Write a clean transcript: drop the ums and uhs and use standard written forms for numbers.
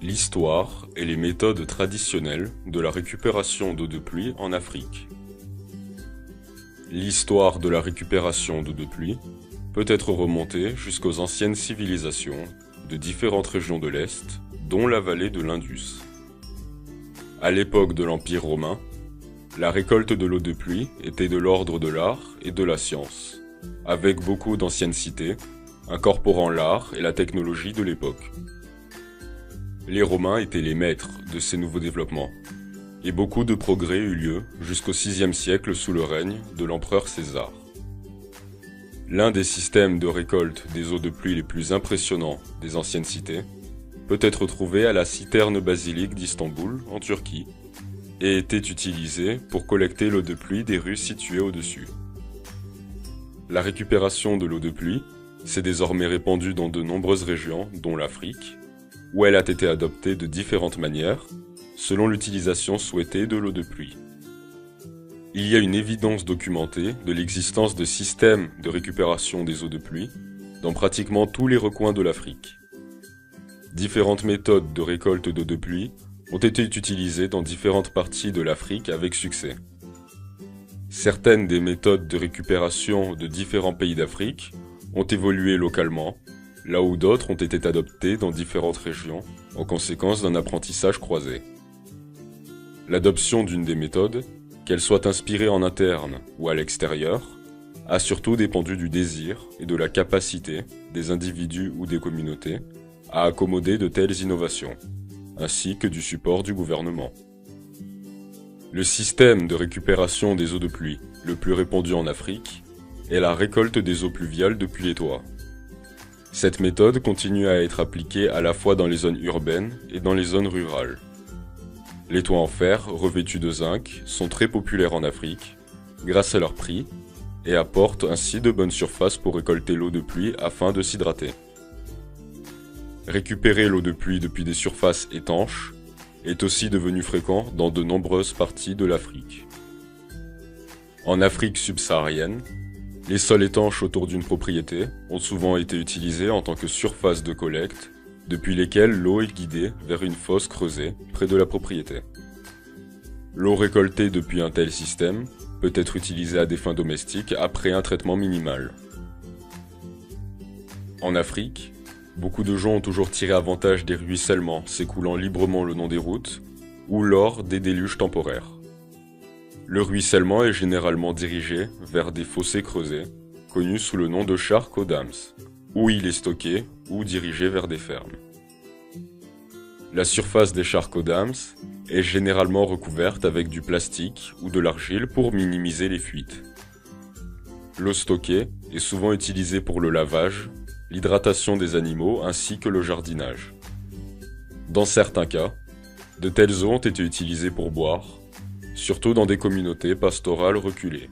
L'histoire et les méthodes traditionnelles de la récupération d'eau de pluie en Afrique. L'histoire de la récupération d'eau de pluie peut être remontée jusqu'aux anciennes civilisations de différentes régions de l'Est, dont la vallée de l'Indus. À l'époque de l'Empire romain, la récolte de l'eau de pluie était de l'ordre de l'art et de la science, avec beaucoup d'anciennes cités, incorporant l'art et la technologie de l'époque. Les Romains étaient les maîtres de ces nouveaux développements, et beaucoup de progrès eut lieu jusqu'au VIe siècle sous le règne de l'empereur César. L'un des systèmes de récolte des eaux de pluie les plus impressionnants des anciennes cités peut être trouvé à la citerne basilique d'Istanbul, en Turquie, et était utilisé pour collecter l'eau de pluie des rues situées au-dessus. La récupération de l'eau de pluie s'est désormais répandue dans de nombreuses régions, dont l'Afrique, où elle a été adoptée de différentes manières, selon l'utilisation souhaitée de l'eau de pluie. Il y a une évidence documentée de l'existence de systèmes de récupération des eaux de pluie dans pratiquement tous les recoins de l'Afrique. Différentes méthodes de récolte d'eau de pluie ont été utilisées dans différentes parties de l'Afrique avec succès. Certaines des méthodes de récupération de différents pays d'Afrique ont évolué localement, là où d'autres ont été adoptées dans différentes régions, en conséquence d'un apprentissage croisé. L'adoption d'une des méthodes, qu'elle soit inspirée en interne ou à l'extérieur, a surtout dépendu du désir et de la capacité des individus ou des communautés à accommoder de telles innovations, ainsi que du support du gouvernement. Le système de récupération des eaux de pluie le plus répandu en Afrique est la récolte des eaux pluviales depuis les toits. Cette méthode continue à être appliquée à la fois dans les zones urbaines et dans les zones rurales. Les toits en fer revêtus de zinc sont très populaires en Afrique, grâce à leur prix, et apportent ainsi de bonnes surfaces pour récolter l'eau de pluie afin de s'hydrater. Récupérer l'eau de pluie depuis des surfaces étanches est aussi devenu fréquent dans de nombreuses parties de l'Afrique. En Afrique subsaharienne, les sols étanches autour d'une propriété ont souvent été utilisés en tant que surface de collecte, depuis lesquelles l'eau est guidée vers une fosse creusée près de la propriété. L'eau récoltée depuis un tel système peut être utilisée à des fins domestiques après un traitement minimal. En Afrique, beaucoup de gens ont toujours tiré avantage des ruissellements s'écoulant librement le long des routes ou lors des déluges temporaires. Le ruissellement est généralement dirigé vers des fossés creusés, connus sous le nom de charcs aux dams, où il est stocké ou dirigé vers des fermes. La surface des charcs aux dams est généralement recouverte avec du plastique ou de l'argile pour minimiser les fuites. L'eau stockée est souvent utilisée pour le lavage, l'hydratation des animaux ainsi que le jardinage. Dans certains cas, de telles eaux ont été utilisées pour boire, surtout dans des communautés pastorales reculées.